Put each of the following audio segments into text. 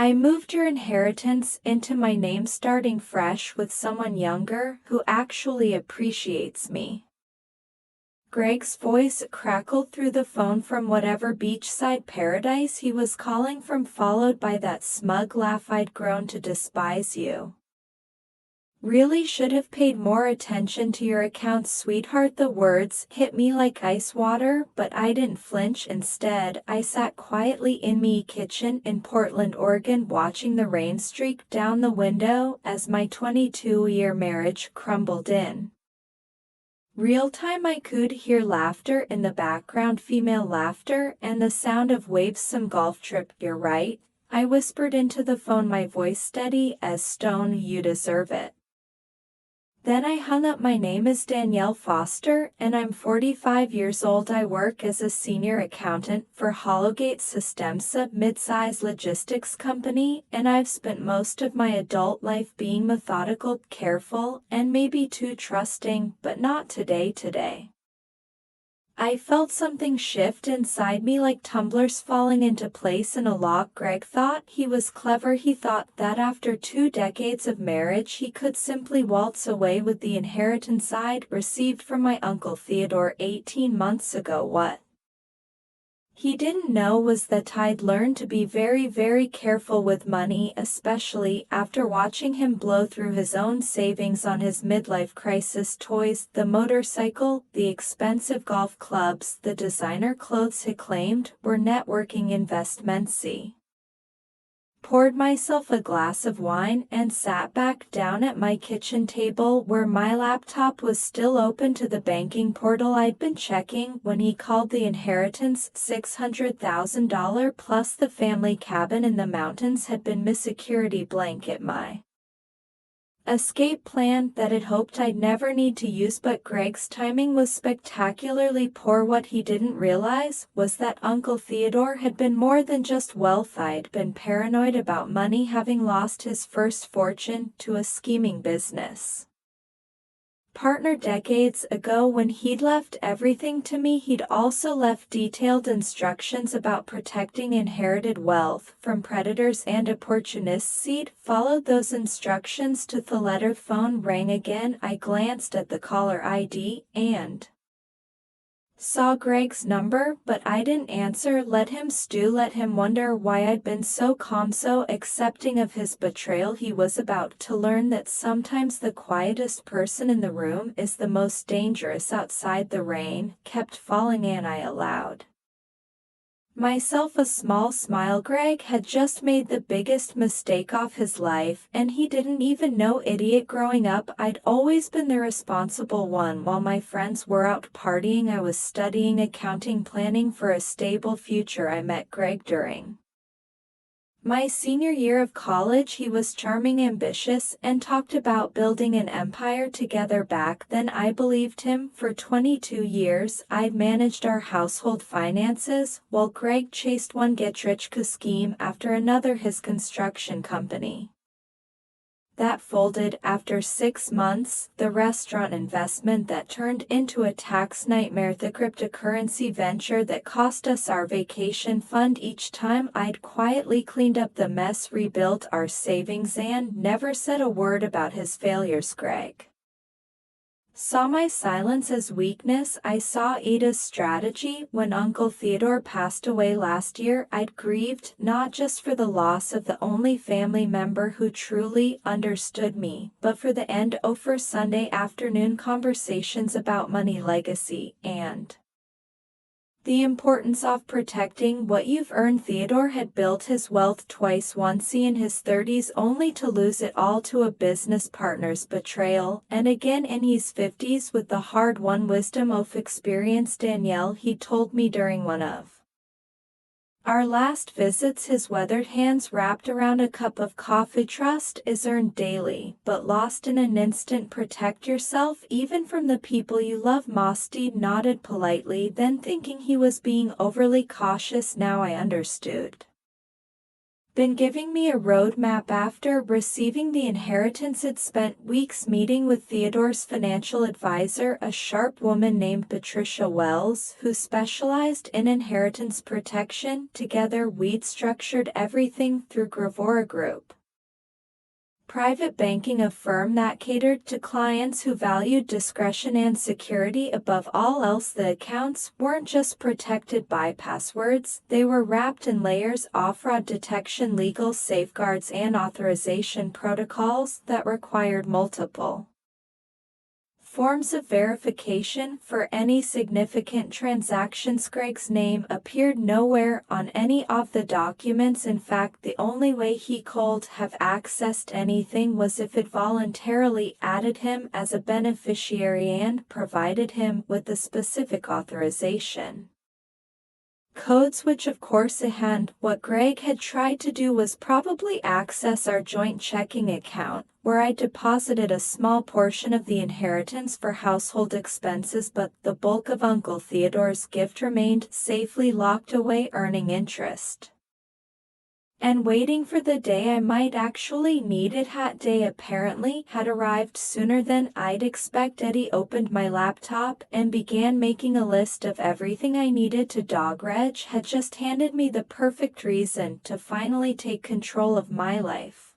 I moved your inheritance into my name, starting fresh with someone younger who actually appreciates me." Greg's voice crackled through the phone from whatever beachside paradise he was calling from, followed by that smug laugh. "I'd grown to despise you. Really should have paid more attention to your accounts, sweetheart." The words hit me like ice water, but I didn't flinch. Instead, I sat quietly in my kitchen in Portland, Oregon, watching the rain streak down the window as my 22-year marriage crumbled in real time. I could hear laughter in the background, female laughter, and the sound of waves. "Some golf trip, you're right," I whispered into the phone, my voice steady as stone. "You deserve it." Then I hung up. "My name is Danielle Foster, and I'm 45 years old. I work as a senior accountant for Hollowgate Systems, a mid-size logistics company, and I've spent most of my adult life being methodical, careful, and maybe too trusting, but not today." I felt something shift inside me, like tumblers falling into place in a log. Greg thought he was clever. He thought that after 2 decades of marriage he could simply waltz away with the inheritance I'd received from my Uncle Theodore 18 months ago. What he didn't know was that I'd learned to be very, very careful with money, especially after watching him blow through his own savings on his midlife crisis toys, the motorcycle, the expensive golf clubs, the designer clothes he claimed were networking investments. Poured myself a glass of wine and sat back down at my kitchen table, where my laptop was still open to the banking portal I'd been checking when he called. The inheritance, $600,000 plus the family cabin in the mountains, had been my security blanket, my escape plan that I'd hoped I'd never need to use. But Greg's timing was spectacularly poor. What he didn't realize was that Uncle Theodore had been more than just wealth. I'd been paranoid about money, having lost his first fortune to a scheming business partner decades ago. When he'd left everything to me, he'd also left detailed instructions about protecting inherited wealth from predators and opportunists. He'd followed those instructions to the letter. Phone rang again. I glanced at the caller ID and saw Greg's number, but I didn't answer. Let him stew, let him wonder why I'd been so calm, so accepting of his betrayal. He was about to learn that sometimes the quietest person in the room is the most dangerous. Outside, the rain kept falling, and I allowed myself a small smile. Greg had just made the biggest mistake of his life, and he didn't even know. Idiot. Growing up, I'd always been the responsible one. While my friends were out partying, I was studying accounting, planning for a stable future. I met Greg during my senior year of college. He was charming, ambitious, and talked about building an empire together. Back then I believed him. For 22 years I'd managed our household finances, while Greg chased one get-rich-quick scheme after another. His construction company that folded after 6 months, the restaurant investment that turned into a tax nightmare, the cryptocurrency venture that cost us our vacation fund. Each time I'd quietly cleaned up the mess, rebuilt our savings, and never said a word about his failures. Greg saw my silence as weakness. I saw Ada's strategy. When Uncle Theodore passed away last year, I'd grieved not just for the loss of the only family member who truly understood me, but for the end over Sunday afternoon conversations about money, legacy, and the importance of protecting what you've earned. Theodore had built his wealth twice, once in his 30s only to lose it all to a business partner's betrayal, and again in his 50s with the hard-won wisdom of experience. Danielle, he told me during one of our last visits, his weathered hands wrapped around a cup of coffee. Trust is earned daily, but lost in an instant. Protect yourself, even from the people you love. Mosty nodded politely, then thinking he was being overly cautious. Now I understood been giving me a roadmap after receiving the inheritance. Had spent weeks meeting with Theodore's financial advisor, a sharp woman named Patricia Wells, who specialized in inheritance protection. Together we'd structured everything through Gravora Group Private Banking, a firm that catered to clients who valued discretion and security above all else. The accounts weren't just protected by passwords, they were wrapped in layers of fraud detection, legal safeguards, and authorization protocols that required multiple forms of verification for any significant transactions. Greg's name appeared nowhere on any of the documents. In fact, the only way he could have accessed anything was if it voluntarily added him as a beneficiary and provided him with the specific authorization codes, which of course it hadn't. What Greg had tried to do was probably access our joint checking account, where I deposited a small portion of the inheritance for household expenses, but the bulk of Uncle Theodore's gift remained safely locked away, earning interest and waiting for the day I might actually need it. That day apparently had arrived sooner than I'd expect. Eddie opened my laptop and began making a list of everything I needed to do. Reg had just handed me the perfect reason to finally take control of my life.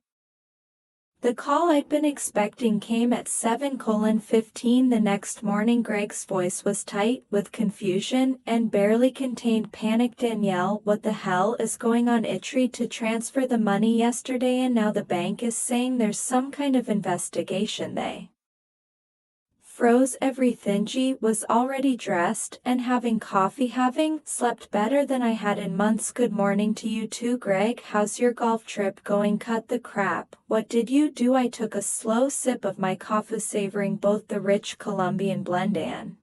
The call I'd been expecting came at 7:15 the next morning. Greg's voice was tight with confusion and barely contained panic. "Danielle, what the hell is going on? I tried to transfer the money yesterday and now the bank is saying there's some kind of investigation. They froze everything." G was already dressed and having coffee, having slept better than I had in months. "Good morning to you too, Greg. How's your golf trip going? Cut the crap. What did you do?" I took a slow sip of my coffee, savoring both the rich Colombian blend and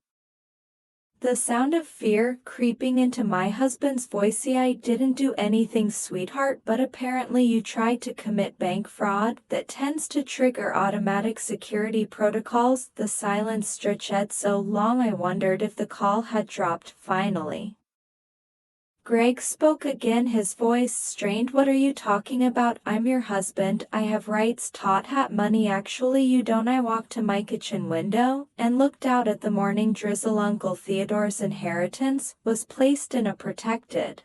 the sound of fear creeping into my husband's voice. "I didn't do anything, sweetheart, but apparently you tried to commit bank fraud. That tends to trigger automatic security protocols." The silence stretched so long I wondered if the call had dropped. Finally, Greg spoke again, his voice strained. "What are you talking about? I'm your husband. I have rights. Tot hat money. Actually you don't." I walked to my kitchen window and looked out at the morning drizzle. Uncle Theodore's inheritance was placed in a protected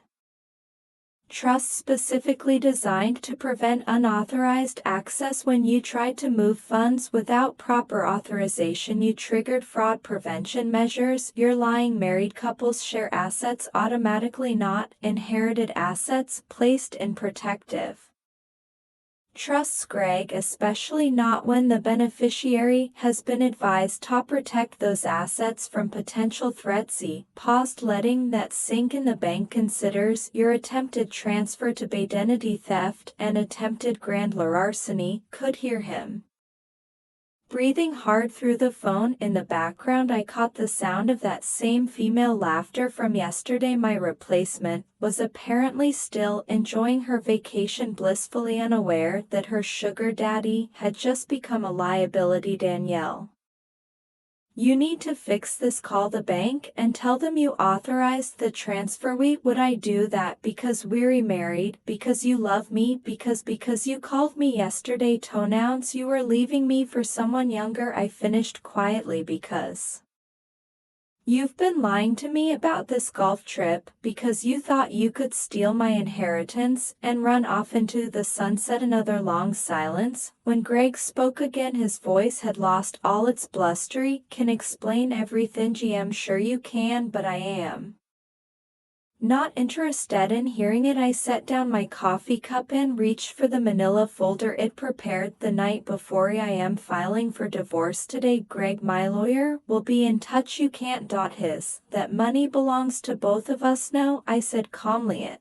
trust specifically designed to prevent unauthorized access. When you tried to move funds without proper authorization, you triggered fraud prevention measures. You're lying. Married couples share assets automatically, not inherited assets placed in protective trusts, Greg, especially not when the beneficiary has been advised to protect those assets from potential threats. He paused, letting that sink in. The bank considers your attempted transfer to be identity theft and attempted grand larceny. Could hear him breathing hard through the phone. In the background I caught the sound of that same female laughter from yesterday. My replacement was apparently still enjoying her vacation, blissfully unaware that her sugar daddy had just become a liability. "Danielle, you need to fix this. Call the bank and tell them you authorized the transfer." Would I do that because we're married? Because you love me? Because you called me yesterday to announce you were leaving me for someone younger? I finished quietly. Because you've been lying to me about this golf trip, because you thought you could steal my inheritance and run off into the sunset. Another long silence. When Greg spoke again, his voice had lost all its blustery, "Can explain everything." "GM, sure you can, but I am not interested in hearing it." I set down my coffee cup and reached for the manila folder I'd prepared the night before. "I am filing for divorce today, Greg. My lawyer will be in touch. You can't dot his. That money belongs to both of us now," I said calmly. "It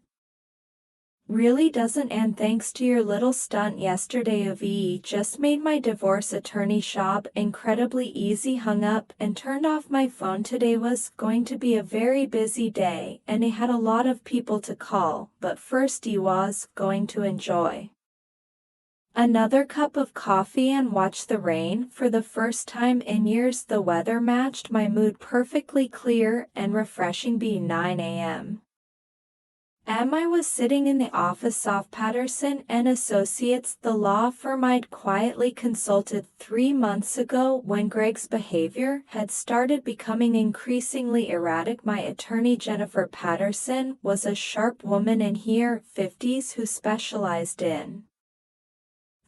really doesn't, and thanks to your little stunt yesterday of just made my divorce attorney job incredibly easy." Hung up and turned off my phone. Today was going to be a very busy day and I had a lot of people to call, but first I was going to enjoy another cup of coffee and watch the rain. For the first time in years the weather matched my mood perfectly, clear and refreshing. By 9 a.m. I was sitting in the office of Patterson and Associates, the law firm I'd quietly consulted 3 months ago when Greg's behavior had started becoming increasingly erratic. My attorney Jennifer Patterson was a sharp woman in her 50s who specialized in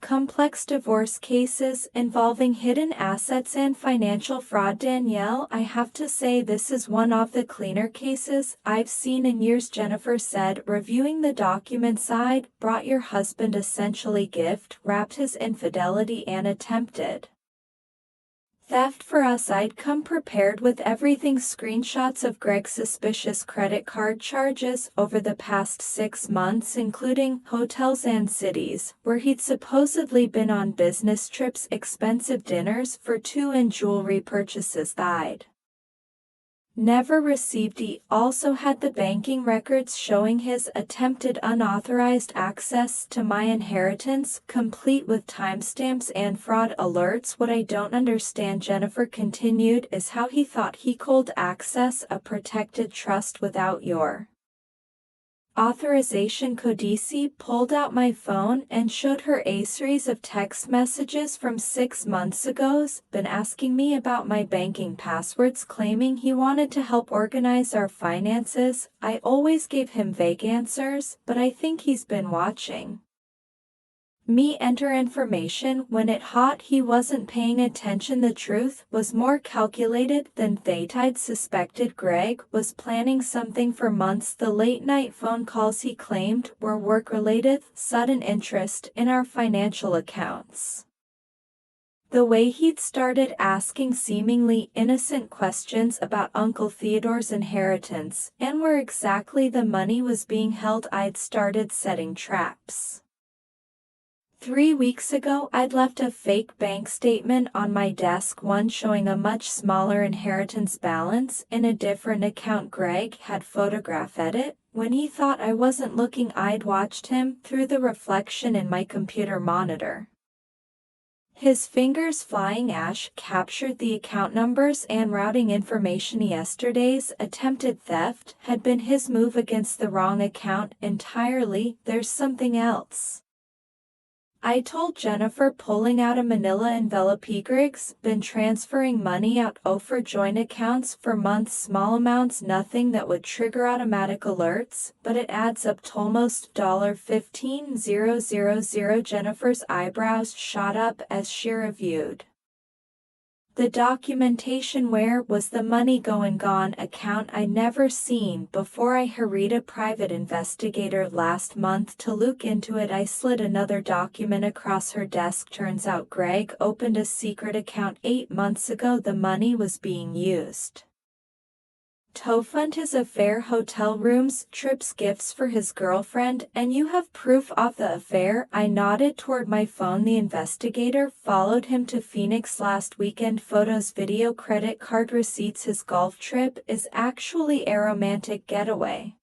complex divorce cases involving hidden assets and financial fraud. Danielle, I have to say this is one of the cleaner cases I've seen in years, Jennifer said, reviewing the documents. I'd brought your husband essentially gift wrapped his infidelity and attempted theft for us. I'd come prepared with everything: screenshots of Greg's suspicious credit card charges over the past 6 months, including hotels and cities where he'd supposedly been on business trips, expensive dinners for two, and jewelry purchases I'd never received. He also had the banking records showing his attempted unauthorized access to my inheritance, complete with timestamps and fraud alerts. What I don't understand, Jennifer continued, is how he thought he could access a protected trust without your authorization. Codici pulled out my phone and showed her a series of text messages from 6 months ago. Been asking me about my banking passwords, claiming he wanted to help organize our finances. I always gave him vague answers, but I think he's been watching me enter information when it hot. He wasn't paying attention. The truth was more calculated than fate. I'd suspected Greg was planning something for months. The late-night phone calls he claimed were work-related, sudden interest in our financial accounts, the way he'd started asking seemingly innocent questions about Uncle Theodore's inheritance and where exactly the money was being held. I'd started setting traps. 3 weeks ago, I'd left a fake bank statement on my desk, one showing a much smaller inheritance balance in a different account. Greg had photographed it. When he thought I wasn't looking, I'd watched him through the reflection in my computer monitor. His fingers flying ash captured the account numbers and routing information. Yesterday's attempted theft had been his move against the wrong account entirely. There's something else, I told Jennifer, pulling out a manila envelope. Greg's been transferring money out for joint accounts for months, small amounts, nothing that would trigger automatic alerts, but it adds up to almost $15,000. Jennifer's eyebrows shot up as she reviewed the documentation. Where was the money going? Gone account I never seen before. I hired a private investigator last month to look into it. I slid another document across her desk. Turns out Greg opened a secret account 8 months ago. The money was being used to fund his affair, hotel rooms, trips, gifts for his girlfriend. And you have proof of the affair? I nodded toward my phone. The investigator followed him to Phoenix last weekend. Photos, video, credit card receipts. His golf trip is actually a romantic getaway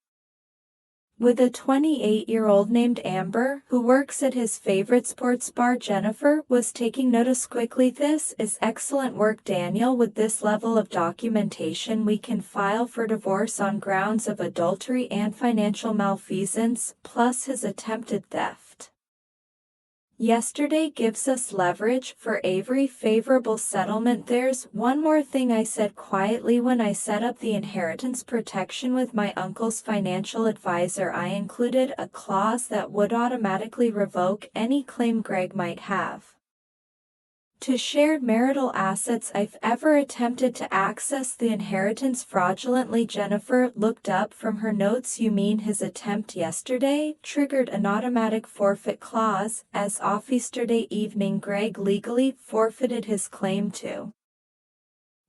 with a 28-year-old named Amber, who works at his favorite sports bar. Jennifer was taking notice quickly. This is excellent work, Daniel. With this level of documentation, we can file for divorce on grounds of adultery and financial malfeasance, plus his attempted theft yesterday gives us leverage for every favorable settlement. There's one more thing, I said quietly. When I set up the inheritance protection with my uncle's financial advisor, I included a clause that would automatically revoke any claim Greg might have to shared marital assets. I've ever attempted to access the inheritance fraudulently. Jennifer looked up from her notes. You mean his attempt yesterday triggered an automatic forfeit clause, as of yesterday evening Greg legally forfeited his claim to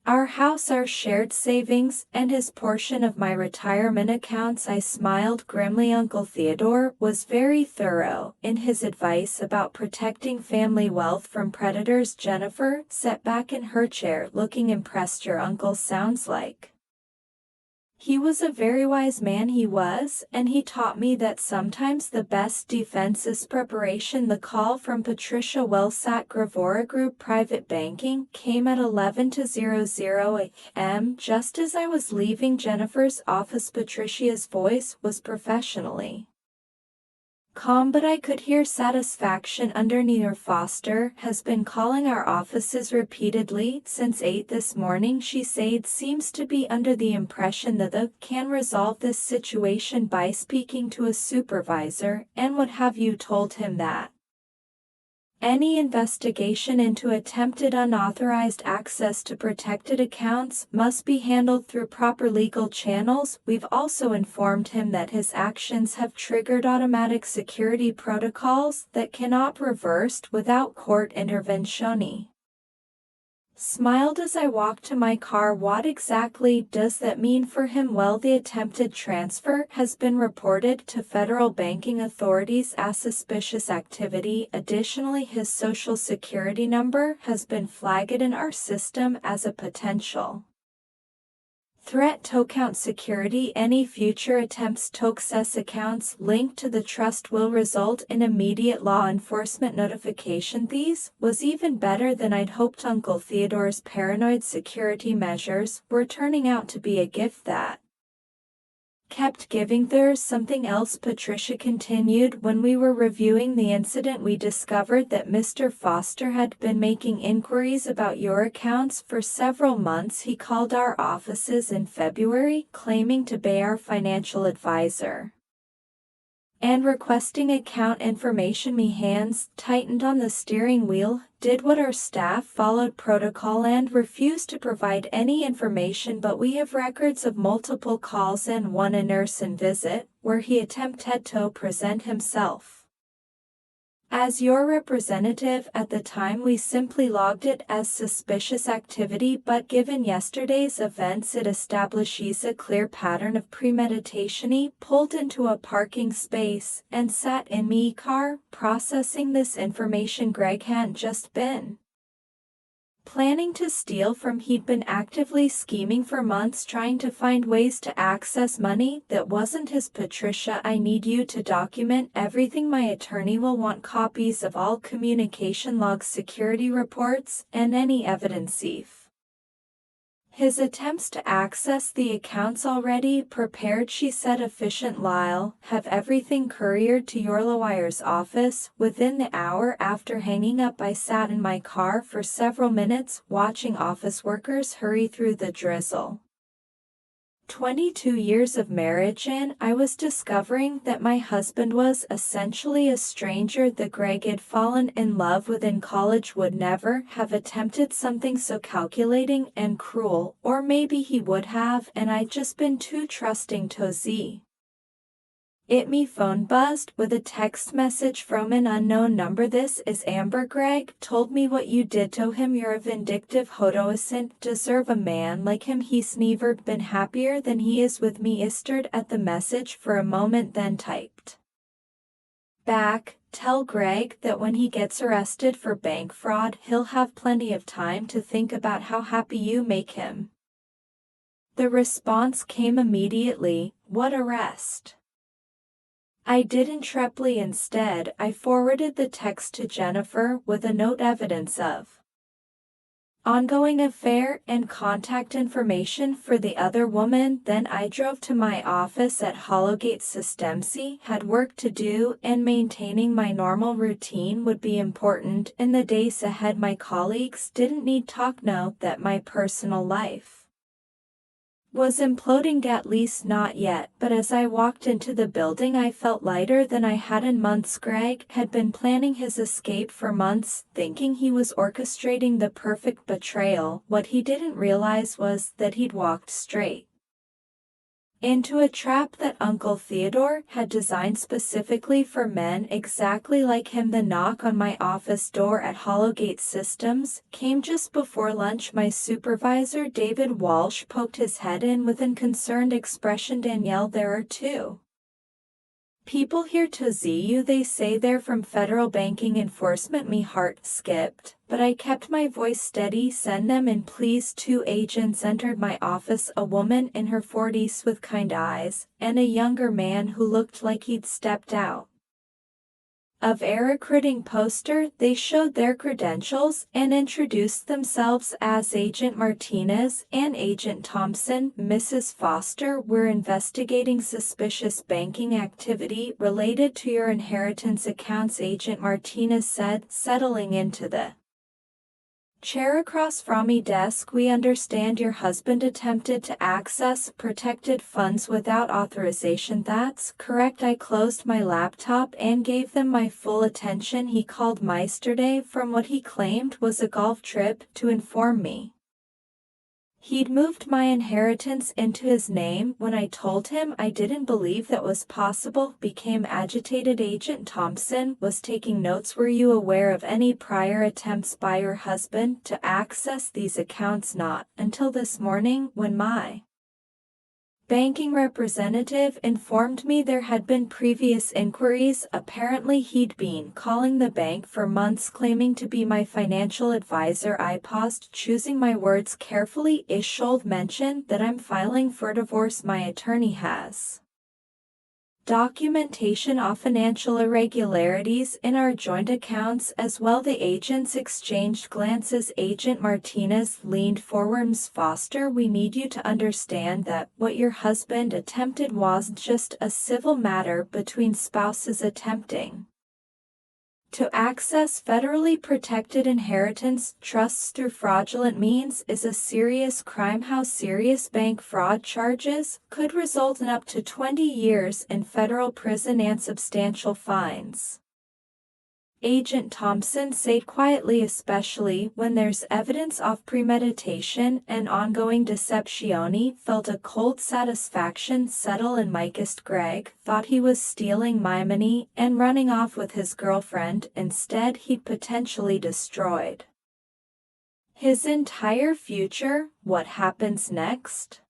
our house, our shared savings, and his portion of my retirement accounts. I smiled grimly. Uncle Theodore was very thorough in his advice about protecting family wealth from predators. Jennifer sat back in her chair looking impressed. Your uncle sounds like He was a very wise man, he was, and he taught me that sometimes the best defense is preparation. The call from Patricia Wellsat Gravora Group Private Banking came at 11:00 a.m. Just as I was leaving Jennifer's office. Patricia's voice was professionally calm, but I could hear satisfaction underneath her. Foster has been calling our offices repeatedly since 8 this morning. She said seems to be under the impression that they can resolve this situation by speaking to a supervisor. And what have you told him that any investigation into attempted unauthorized access to protected accounts must be handled through proper legal channels? We've also informed him that his actions have triggered automatic security protocols that cannot be reversed without court intervention. Smiled as I walked to my car. What exactly does that mean for him? Well, the attempted transfer has been reported to federal banking authorities as suspicious activity. Additionally, his social security number has been flagged in our system as a potential threat to account security. Any future attempts to access accounts linked to the trust will result in immediate law enforcement notification. These was even better than I'd hoped. Uncle Theodore's paranoid security measures were turning out to be a gift that kept giving. There's something else, Patricia continued. When we were reviewing the incident, we discovered that Mr. Foster had been making inquiries about your accounts for several months. He called our offices in February, claiming to be our financial advisor and requesting account information. My hands tightened on the steering wheel, did what our staff followed protocol and refused to provide any information, but we have records of multiple calls and one in-person visit, where he attempted to present himself as your representative. At the time we simply logged it as suspicious activity, but given yesterday's events it establishes a clear pattern of premeditation. He pulled into a parking space and sat in me car, processing this information. Greg hadn't just been planning to steal from. He'd been actively scheming for months, trying to find ways to access money that wasn't his. Patricia, I need you to document everything. My attorney will want copies of all communication logs, security reports, and any evidence if his attempts to access the accounts already prepared. She said, efficient. Lyle, have everything couriered to your lawyer's office. Within the hour after hanging up, I sat in my car for several minutes, watching office workers hurry through the drizzle. 22 years of marriage and I was discovering that my husband was essentially a stranger that Greg had fallen in love with in college. Would never have attempted something so calculating and cruel, or maybe he would have, and I'd just been too trusting to see it. Me phone buzzed with a text message from an unknown number. This is Amber. Greg told me what you did to him. You're a vindictive hodoisant, deserve a man like him. He's never been happier than he is with me. I stared at the message for a moment, then typed back, tell Greg that when he gets arrested for bank fraud he'll have plenty of time to think about how happy you make him. The response came immediately, what arrest? I didn't treply. Instead, I forwarded the text to Jennifer with a note, evidence of ongoing affair and contact information for the other woman. Then I drove to my office at Hollowgate Systems. Had work to do, and maintaining my normal routine would be important in the days ahead. My colleagues didn't need talk know that my personal life was imploding, at least not yet, but as I walked into the building I felt lighter than I had in months. Greg had been planning his escape for months, thinking he was orchestrating the perfect betrayal. What he didn't realize was that he'd walked straight into a trap that Uncle Theodore had designed specifically for men exactly like him. The knock on my office door at Hollowgate Systems came just before lunch. My supervisor, David Walsh, poked his head in with a concerned expression. Danielle, there are two People here to see you, they say they're from federal banking enforcement. Me heart skipped, but I kept my voice steady. Send them in please. Two agents entered my office, a woman in her 40s with kind eyes, and a younger man who looked like he'd stepped out of a recruiting poster. They showed their credentials and introduced themselves as Agent Martinez and Agent Thompson. Mrs. Foster, we're investigating suspicious banking activity related to your inheritance accounts, Agent Martinez said, settling into the chair across from me desk. We understand your husband attempted to access protected funds without authorization. That's correct. I closed my laptop and gave them my full attention. He called yesterday from what he claimed was a golf trip to inform me he'd moved my inheritance into his name. When I told him I didn't believe that was possible, became agitated. Agent Thompson was taking notes. Were you aware of any prior attempts by your husband to access these accounts? Not until this morning, when my banking representative informed me there had been previous inquiries. Apparently he'd been calling the bank for months claiming to be my financial advisor. I paused, choosing my words carefully. Ishold mentioned that I'm filing for divorce. My attorney has documentation of financial irregularities in our joint accounts as well. The agents exchanged glances. Agent Martinez leaned forward. Ms. Foster, we need you to understand that what your husband attempted was just a civil matter between spouses. Attempting to access federally protected inheritance trusts through fraudulent means is a serious crime. How serious? Bank fraud charges could result in up to 20 years in federal prison and substantial fines. Agent Thompson said quietly, especially when there's evidence of premeditation and ongoing deception. Felt a cold satisfaction settle in. Micast Greg thought he was stealing my money and running off with his girlfriend. Instead, he'd potentially destroyed his entire future. What happens next?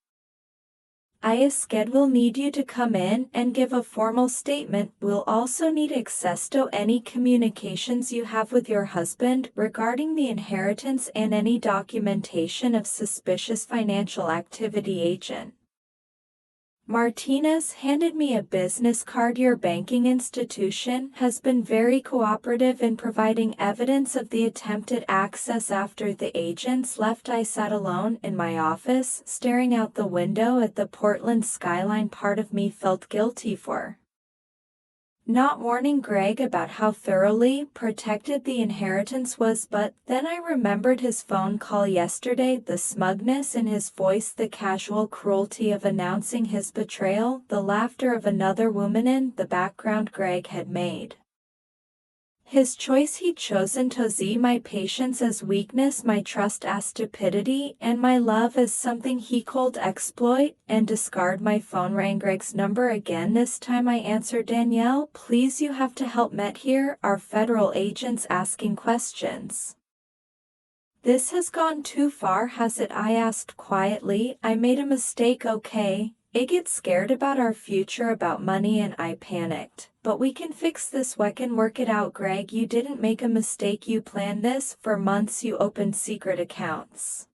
ISKED will need you to come in and give a formal statement. We'll also need access to any communications you have with your husband regarding the inheritance and any documentation of suspicious financial activity. Agent Martinez handed me a business card. Your banking institution has been very cooperative in providing evidence of the attempted access. After the agents left, I sat alone in my office, staring out the window at the Portland skyline. Part of me felt guilty for not warning Greg about how thoroughly protected the inheritance was, but then I remembered his phone call yesterday, the smugness in his voice, the casual cruelty of announcing his betrayal, the laughter of another woman in the background. Greg had made his choice. He'd chosen to see my patience as weakness, my trust as stupidity, and my love as something he could exploit and discard. My phone rang. Greg's number again. This time I answered. Danielle, please, you have to help. Met here are federal agents asking questions. This has gone too far, has it? I asked quietly. I made a mistake, okay? I get scared about our future, about money, and I panicked. But we can fix this. We can work it out. Greg, you didn't make a mistake. You planned this for months. You opened secret accounts.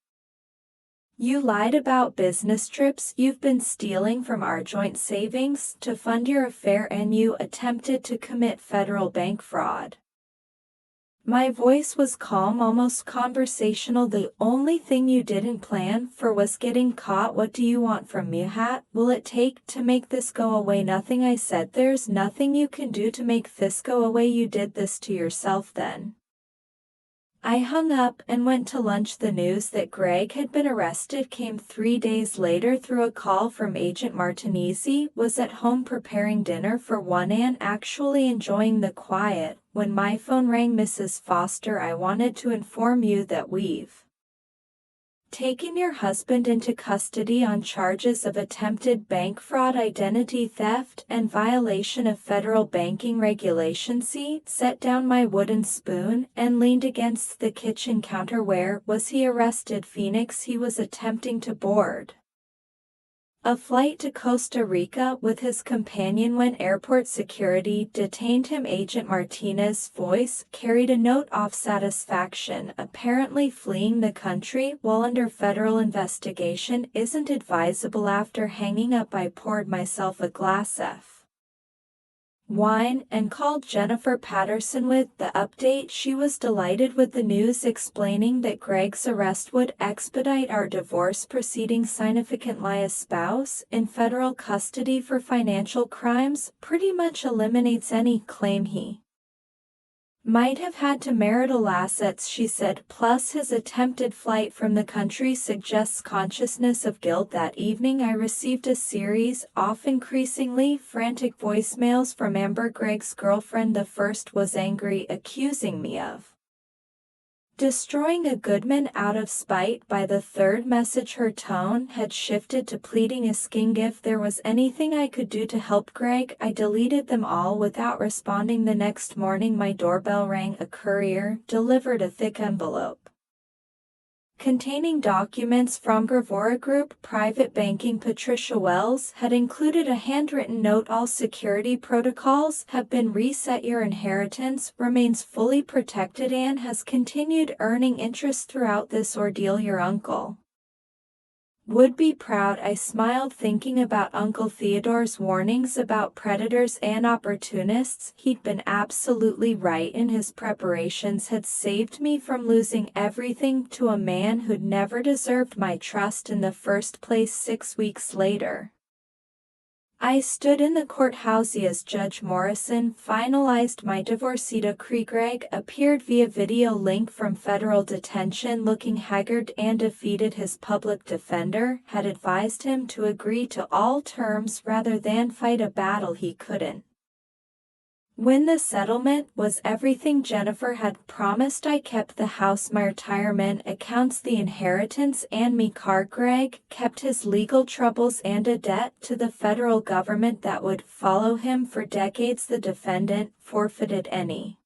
You lied about business trips. You've been stealing from our joint savings to fund your affair, and you attempted to commit federal bank fraud. My voice was calm, almost conversational. The only thing you didn't plan for was getting caught. What do you want from me? What will it take to make this go away? Nothing, I said. There's nothing you can do to make this go away. You did this to yourself then. I hung up and went to lunch. The news that Greg had been arrested came 3 days later through a call from Agent Martinez. Was at home preparing dinner for one and actually enjoying the quiet when my phone rang. Mrs. Foster, I wanted to inform you that we've taken your husband into custody on charges of attempted bank fraud, identity theft, and violation of federal banking regulations. He set down my wooden spoon and leaned against the kitchen counter. Where was he arrested? Phoenix. He was attempting to board a flight to Costa Rica with his companion when airport security detained him. Agent Martinez's voice carried a note of satisfaction. Apparently fleeing the country while under federal investigation isn't advisable. After hanging up, I poured myself a glass of wine and called Jennifer Patterson with the update. She was delighted with the news, explaining that Greg's arrest would expedite our divorce proceedings. Significantly, a spouse in federal custody for financial crimes pretty much eliminates any claim he might have had to marital assets, she said. Plus, his attempted flight from the country suggests consciousness of guilt. That evening, I received a series of increasingly frantic voicemails from Amber, Greg's girlfriend. The first was angry, accusing me of destroying a Goodman out of spite. By the third message, her tone had shifted to pleading, asking if there was anything I could do to help Greg. I deleted them all without responding. The next morning, my doorbell rang. A courier delivered a thick envelope containing documents from Gravora Group Private Banking. Patricia Wells had included a handwritten note. All security protocols have been reset. Your inheritance remains fully protected and has continued earning interest throughout this ordeal. Your uncle would be proud. I smiled, thinking about Uncle Theodore's warnings about predators and opportunists. He'd been absolutely right, and his preparations had saved me from losing everything to a man who'd never deserved my trust in the first place. 6 weeks later, I stood in the courthouse as Judge Morrison finalized my divorce decree. Greg appeared via video link from federal detention, looking haggard and defeated. His public defender had advised him to agree to all terms rather than fight a battle he couldn't win. The settlement was everything Jennifer had promised. I kept the house, my retirement accounts, the inheritance, and me car. Greg kept his legal troubles and a debt to the federal government that would follow him for decades. The defendant forfeited any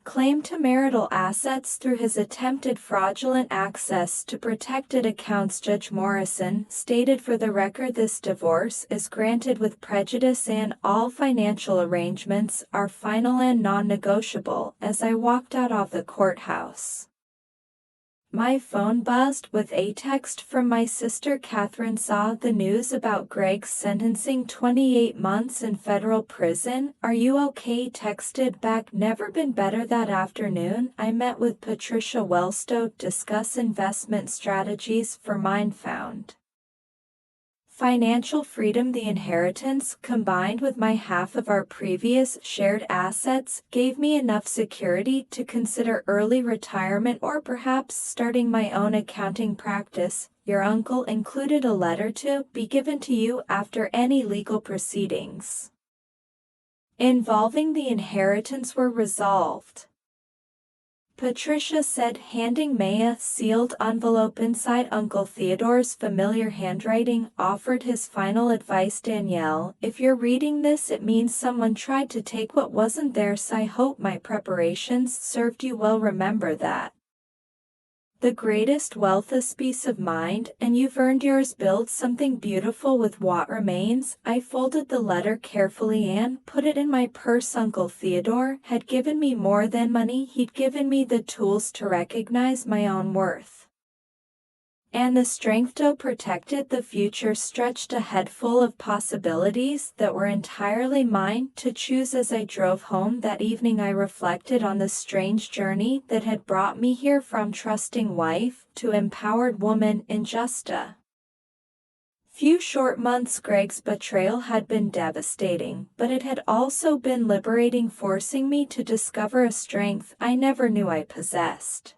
claim to marital assets through his attempted fraudulent access to protected accounts. Judge Morrison stated, for the record, this divorce is granted with prejudice and all financial arrangements are final and non-negotiable. As I walked out of the courthouse, my phone buzzed with a text from my sister Catherine. Saw the news about Greg's sentencing, 28 months in federal prison. Are you okay? Texted back, never been better. That afternoon, I met with Patricia Wells to discuss investment strategies for mine found financial freedom. The inheritance, combined with my half of our previous shared assets, gave me enough security to consider early retirement or perhaps starting my own accounting practice. Your uncle included a letter to be given to you after any legal proceedings involving the inheritance were resolved, Patricia said, handing May a sealed envelope. Inside, Uncle Theodore's familiar handwriting offered his final advice. Danielle, if you're reading this, it means someone tried to take what wasn't theirs. I hope my preparations served you well. Remember that the greatest wealth is peace of mind, and you've earned yours. Build something beautiful with what remains. I folded the letter carefully and put it in my purse. Uncle Theodore had given me more than money. He'd given me the tools to recognize my own worth and the strength to protect it. The future stretched ahead, full of possibilities that were entirely mine to choose. As I drove home that evening, I reflected on the strange journey that had brought me here, from trusting wife to empowered woman in just a few short months. Greg's betrayal had been devastating, but it had also been liberating, forcing me to discover a strength I never knew I possessed.